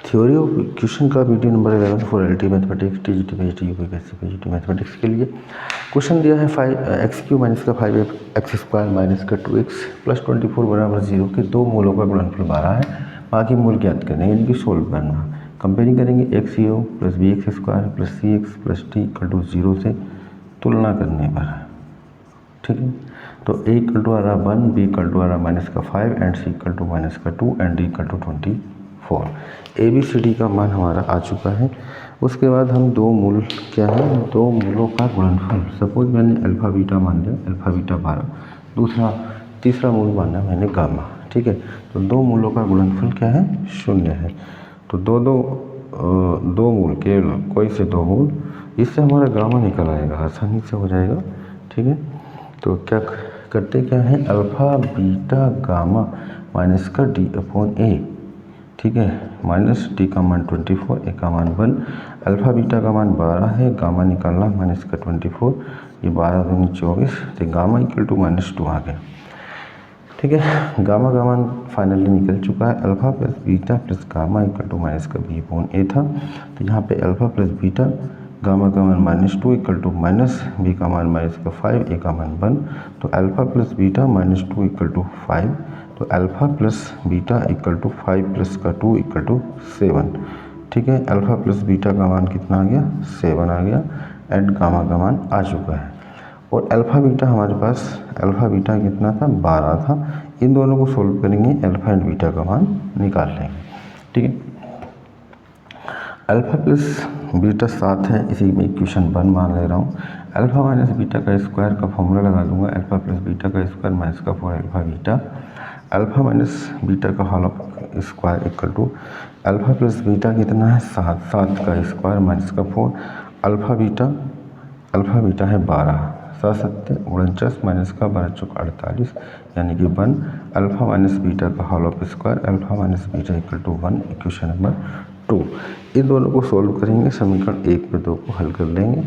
Theory of question का video number 11 for LT mathematics TGT PhD UPSC PGT mathematics के लिए question दिया है 5x³ माइनस का 5x² माइनस का 2x प्लस 24 बराबर 0 के दो मूलों का गुणनफल 12 है। बाकी मूल ज्ञात करने इनकी सोल्व करना। कंपेयरिंग करेंगे x0 plus bx² plus cx plus t equal to 0 से तुलना करने पर। ठीक है, तो a इक्वल टू आ रहा 1, b इक्वल टू आ रहा माइनस का 5 and c equal to minus का 2 and d equal to 24। A B C D का मान हमारा आ चुका है। उसके बाद हम दो मूल क्या है, दो मूलों का गुणनफल। सपोज मैंने अल्फ़ा बीटा मान लिया, अल्फ़ा बीटा 12, तीसरा मूल माना मैंने गामा। ठीक है, तो दो मूलों का गुणनफल क्या है, 0 है। तो दो मूल केवल कोई से दो मूल, इससे हमारा गामा निकल आएगा, आसानी से हो जाएगा। ठीक है, तो क्या करते क्या है, अल्फ़ा बीटा गामा माइनस का डी अपॉन ए। ठीक है, माइनस डी का मान 24, ए का मान 1, अल्फ़ा बीटा का मान 12 है, गामा निकालना माइनस का 24, ये 12 दूनी 24, तो गामा इक्वल टू -2 आ गया। ठीक है, गामा का मान फाइनली निकल चुका है। Alpha plus beta plus gamma equal to minus का बी अपॉन ए था, तो यहाँ पे अल्फ़ा प्लस बीटा, गामा का मान -2 इक्वल टू माइनस, बी का मान माइनस का 5, ए का मान 1, तो alpha plus beta -2 equal to 5, तो alpha plus beta equal to 5 plus का 2 इक्वल टू 7। ठीक है, अल्फ़ा प्लस बीटा का मान कितना आ गया, 7 आ गया एंड गामा का मान आ चुका है। और अल्फ़ा बीटा हमारे पास, अल्फ़ा बीटा कितना था, 12 था। इन दोनों को सोल्व करेंगे, अल्फ़ा एंड बीटा का मान निकाल लेंगे। ठीक है, अल्फ़ा प्लस बीटा 7 है, इसी में इक्वेशन 1 मान ले रहा हूँ। अल्फ़ा माइनस बीटा का स्क्वायर का फॉर्मूला लगा दूंगा, अल्फ़ा प्लस बीटा का स्क्वायर माइनस का 4 alpha beta, alpha minus beta का whole square equal to alpha plus beta कितना है, 7 का स्क्वायर माइनस का 4, अल्फ़ा बीटा है 12, 7 7 49 माइनस का 12 चौक 48, यानी कि 1 अल्फ़ा माइनस बीटा का whole square, alpha minus beta equal to 1, equation number 2। इन दोनों को सोल्व करेंगे, समीकरण 1 में 2 को हल कर लेंगे।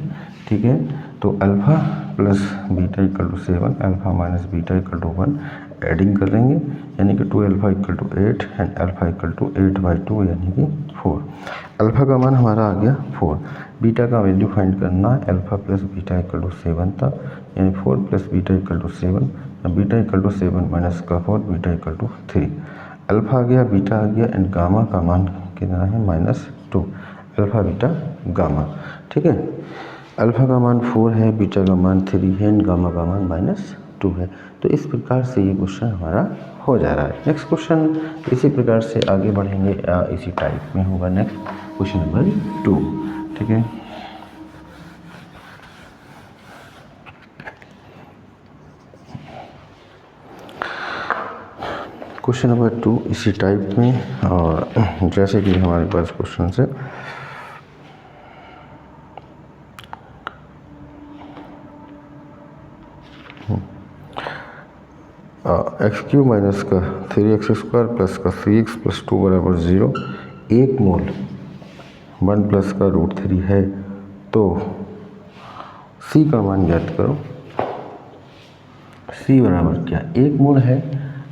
ठीक है, तो alpha plus beta equal to 7, alpha minus beta equal to 1, adding कर लेंगे, यानी कि 2 alpha equal to 8 and alpha equal to 8/2 यानी कि 4। अल्फ़ा का मान हमारा आ गया 4, बीटा का वैल्यू फाइंड करना है। Alpha plus beta equal to 7 था, यानी 4 plus beta equal to 7, beta equal to 7 minus का 4, बीटा इक्वल टू 3। अल्फ़ा आ गया, बीटा आ गया एंड गामा का मान कितना है, -2, अल्फ़ा बीटा गामा। ठीक है, अल्फ़ा का मान 4 है, बीटा का मान 3 है एंड गामा का मान -2 है। तो इस प्रकार से ये क्वेश्चन हमारा हो जा रहा है। नेक्स्ट क्वेश्चन इसी प्रकार से आगे बढ़ेंगे, इसी टाइप में होगा। Next question number 2। ठीक है, क्वेश्चन नंबर 2 इसी टाइप में, और जैसे कि हमारे पास क्वेश्चन है, x³ माइनस का 3x² प्लस का 3x प्लस 2 बराबर 0, एक मोल 1 प्लस का √3 है, तो c का मान ज्ञात करो। c बराबर क्या, एक मोल है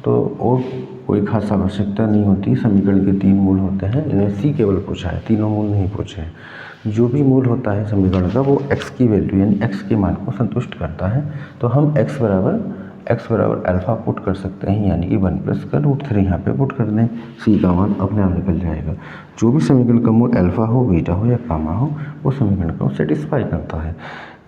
तो और कोई खास आवश्यकता नहीं होती, समीकरण के 3 मूल होते हैं, इन्हें c केवल पूछा है, तीनों मूल नहीं पूछे हैं। जो भी मूल होता है समीकरण का वो x की वैल्यू यानी x के मान को संतुष्ट करता है, तो हम x बराबर अल्फ़ा पुट कर सकते हैं, यानी कि 1 प्लस का √3 यहाँ पे पुट कर दें, c का मान अपने आप निकल जाएगा। जो भी समीकरण का मूल अल्फ़ा हो, बीटा हो या गामा हो, वो समीकरण को सेटिस्फाई करता है,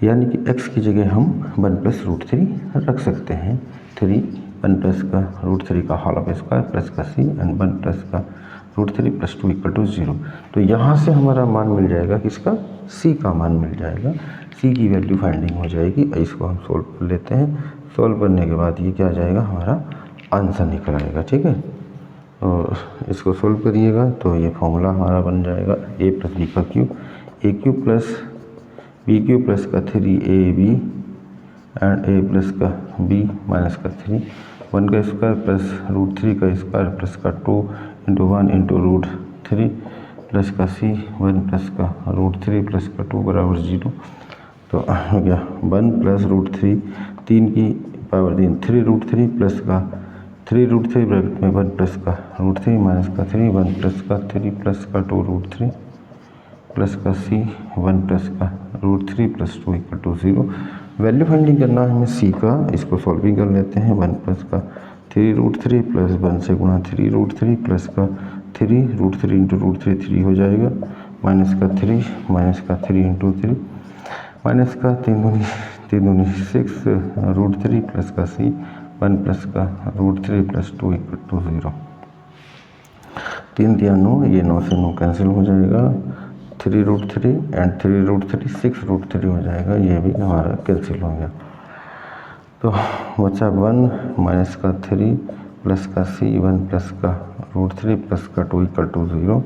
यानी कि x की जगह हम 1 प्लस √3 रख सकते हैं। 1 प्लस का √3 का होल स्क्वायर प्लस का c एंड 1 प्लस का √3 प्लस 2 इक्वल टू 0। तो यहाँ से हमारा मान मिल जाएगा, किसका, c का मान मिल जाएगा, c की वैल्यू फाइंडिंग हो जाएगी। इसको हम सोल्व कर लेते हैं, सोल्व करने के बाद ये क्या आ जाएगा, हमारा आंसर निकल आएगा। ठीक है, और इसको सोल्व करिएगा तो ये फॉर्मूला हमारा बन जाएगा a प्लस बी का cube, a³ plus b³ plus का 3ab एंड a प्लस का b माइनस का 3, 1 का स्क्वायर प्लस √3 का स्क्वायर प्लस का 2 इंटू 1 इंटू √3 प्लस का c, 1 प्लस का √3 प्लस का 2 बराबर 0। तो हो गया 1 प्लस √3, 3 की पावर 3, 3 √3 प्लस का 3√3 ब्रैकेट में 1 प्लस का √3 माइनस का 3 1 प्लस का 3 प्लस का 2√3 प्लस का c 1 प्लस का √3 plus 2 equal to 0। Value finding करना है हमें c का, इसको सॉल्विंग कर लेते हैं। 1 प्लस का 3√3 प्लस 1 से गुणा 3√3 प्लस का 3√3 इंटू √3 3 हो जाएगा, माइनस का 3 इंटू 3 माइनस का 3 दूनी 6 √3 प्लस का c 1 प्लस का √3 प्लस 2 इक्वल टू 0। 3 दिया 9, ये 9 से 9 कैंसिल हो जाएगा। 3√3 एंड 3√3 6√3 हो जाएगा, ये भी हमारा कैंसिल हो गया। तो बचा 1 माइनस का 3 प्लस का c 1 प्लस का √3 प्लस का 2 इक्वल टू 0।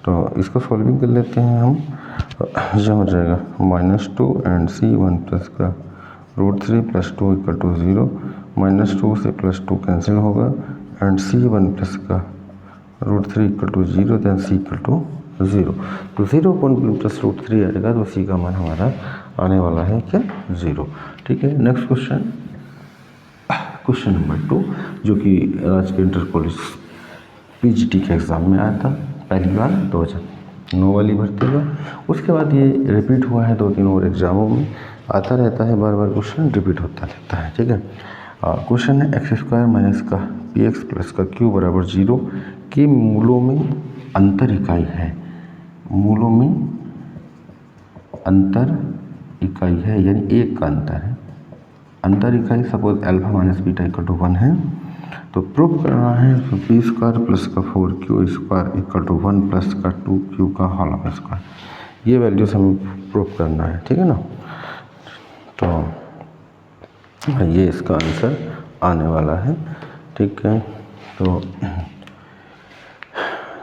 तो इसको सॉल्विंग कर लेते हैं हम, ये हो जाएगा -2 एंड c 1 प्लस का √3 प्लस 2 इक्वल टू 0। -2 से +2 कैंसिल होगा एंड c 1 प्लस का √3 equal to 0, then c equal to 0। तो 0 प्लस √3 आएगा, तो c का मान हमारा आने वाला है क्या 0। ठीक है, नेक्स्ट क्वेश्चन नंबर 2, जो कि राजकीय इंटर कॉलेज पीजीटी के एग्ज़ाम में आया था पहली बार 2009 वाली भर्ती का। उसके बाद ये रिपीट हुआ है 2-3 और एग्जामों में, आता रहता है, बार बार क्वेश्चन रिपीट होता रहता है। ठीक है, क्वेश्चन है x² माइनस का px प्लस का q बराबर 0 के मूलों में अंतर इकाई है। मूलों में अंतर इकाई है यानी एक का अंतर है। अंतर इकाई suppose alpha minus beta equal to 1 है, तो प्रूव करना है p² प्लस का 4q² इक्वल टू 1 प्लस का 2q का होल स्क्वायर। ये वैल्यूज हमें प्रूव करना है। ठीक है ना, तो ये इसका आंसर आने वाला है। ठीक है,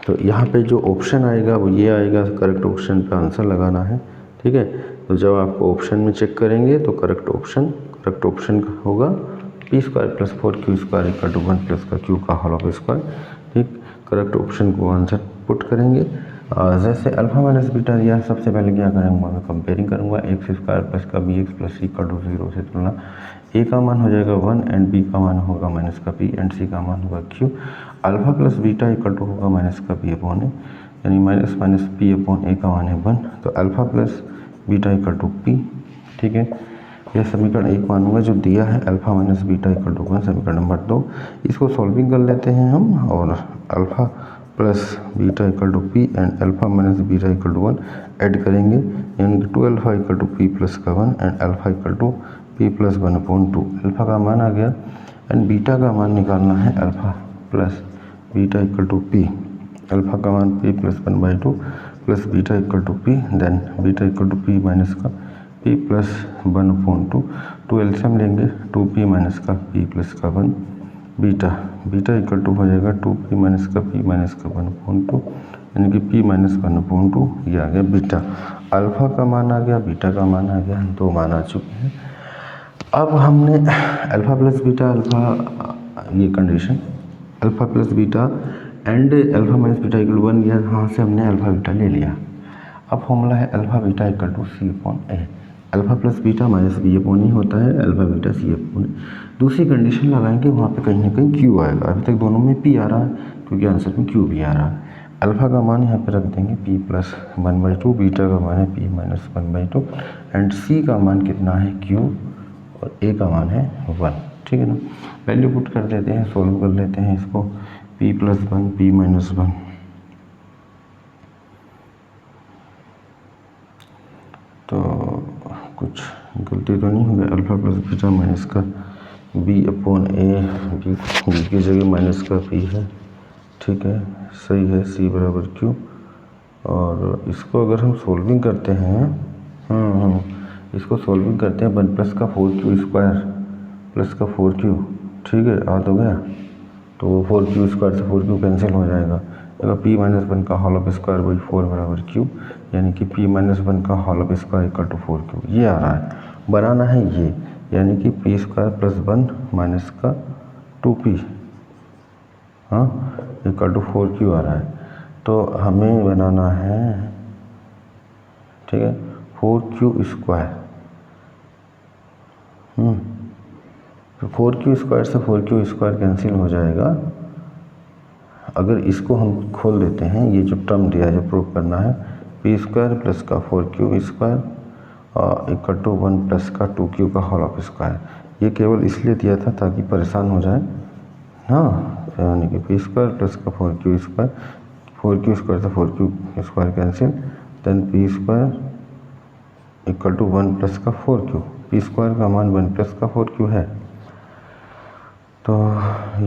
तो यहाँ पे जो ऑप्शन आएगा वो ये आएगा, करेक्ट ऑप्शन पे आंसर लगाना है। ठीक है, तो जब आपको ऑप्शन में चेक करेंगे तो करेक्ट ऑप्शन होगा p² plus 4q² equal to 1 plus का q का होल स्क्वायर। ठीक, करेक्ट ऑप्शन को आंसर पुट करेंगे। जैसे अल्फा माइनस बीटा दिया, सबसे पहले क्या करूँगा, मैं कंपेयरिंग करूँगा x² प्लस का bx plus c equal to 0 से तुलना। a का मान हो जाएगा 1 एंड b का मान होगा माइनस का p एंड c का मान होगा q। Alpha plus beta equal to होगा माइनस का p अपॉन a, यानी minus minus p upon a का मान है 1, तो alpha plus beta equal to p। ठीक है, यह समीकरण 1 मानूंगा जो दिया है alpha minus beta equal to 1। समीकरण नंबर 2, इसको सॉल्विंग कर लेते हैं हम, और alpha plus beta equal to P and alpha minus beta equal to 1 add करेंगे, यानी कि 2 alpha equal to P plus का 1 and alpha equal to P plus 1 upon 2। Alpha का मान आ गया एंड बीटा का मान निकालना है alpha plus beta equal to P. Alpha का मान p plus 1/2 plus beta equal to P, then beta equal to P minus का p प्लस 1 अपॉन 2। 2 एल्सियम लेंगे, 2p माइनस का p प्लस का 1 बीटा इक्वल टू हो जाएगा 2p minus का p minus का 1 अपॉन 2, यानी कि p माइनस 1 अपॉन 2। ये आ गया बीटा। अल्फा का मान आ गया, बीटा का मान आ गया, 2 मान आ चुके हैं। अब हमने अल्फा प्लस बीटा ये condition alpha plus beta and alpha minus beta equal to 1 लिया, यहाँ से हमने अल्फा बीटा ले लिया। अब फॉर्मूला है alpha beta equal to c upon a। Alpha plus beta minus b upon ही होता है, अल्फा बीटा c अपॉन। दूसरी कंडीशन लगाएंगे, वहाँ पे कहीं ना कहीं q आएगा। अभी तक दोनों में p आ रहा है क्योंकि आंसर में q भी आ रहा है। अल्फा का मान यहाँ पे रख देंगे p प्लस 1/2, बीटा का मान है p माइनस 1/2 एंड c का मान कितना है q और a का मान है 1। ठीक है ना, वैल्यू पुट कर देते हैं, सोल्व कर लेते हैं इसको। p प्लस 1 p माइनस 1, तो कुछ गलती तो नहीं होगी। अल्फा प्लस बीटा माइनस का b अपॉन a, b की जगह माइनस का p है। ठीक है, सही है, c बराबर q। और इसको अगर हम सोल्विंग करते हैं, इसको सोल्विंग करते हैं, 1 प्लस का 4q² प्लस का 4q। ठीक है, आ तो गया, तो 4q² से 4q कैंसिल हो जाएगा। अगर p माइनस 1 का होल स्क्वायर बाई 4 बराबर q, यानी कि p माइनस 1 का whole square equal to 4q। ये आ रहा है, बनाना है ये, यानी कि p² प्लस 1 माइनस का 2p इक्वल टू 4q आ रहा है। तो हमें बनाना है, ठीक है, 4q² तो 4q स्क्वायर से 4q स्क्वायर कैंसिल हो जाएगा। अगर इसको हम खोल देते हैं, ये जो टर्म दिया है जो प्रूव करना है, पी स्क्वायर प्लस का 4q square equal to 1 plus का 2q का होल ऑफ स्क्वायर। ये केवल इसलिए दिया था ताकि परेशान हो जाए, हाँ, यानी कि पी स्क्वायर प्लस का 4q स्क्वायर, 4q स्क्वायर से 4q square cancel, then P square equal to 1 plus का 4q। पी स्क्वायर का मान 1 प्लस का 4q है, तो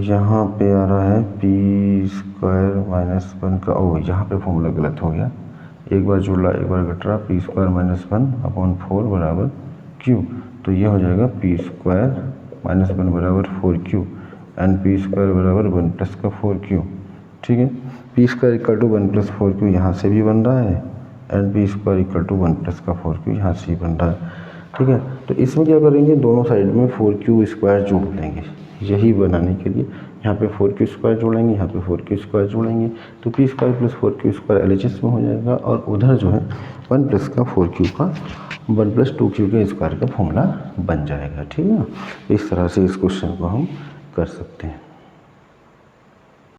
यहाँ पे आ रहा है पी स्क्वायर माइनस 1 का, ओ यहाँ पे फॉर्मूला गलत हो गया, एक बार जुड़ रहा एक बार घट रहा, पी स्क्वायर माइनस 1/4 बराबर q। तो ये हो जाएगा पी स्क्वायर माइनस 1 बराबर 4q एंड पी स्क्वायर बराबर 1 प्लस का 4q। ठीक है, P square equal to 1 plus 4q यहाँ से भी बन रहा है and P square equal to 1 plus का 4q यहाँ से भी बन रहा है। ठीक है, तो इसमें क्या करेंगे, दोनों साइड में 4q स्क्वायर जोड़ देंगे, यही बनाने के लिए यहाँ पे 4q स्क्वायर जोड़ेंगे, यहाँ पे 4q स्क्वायर जोड़ेंगे, तो P square plus 4q square LHS में हो जाएगा, और उधर जो है 1 प्लस का 4q का 1 प्लस 2q के स्क्वायर का फॉर्मूला बन जाएगा। ठीक है ना, इस तरह से इस क्वेश्चन को हम कर सकते हैं।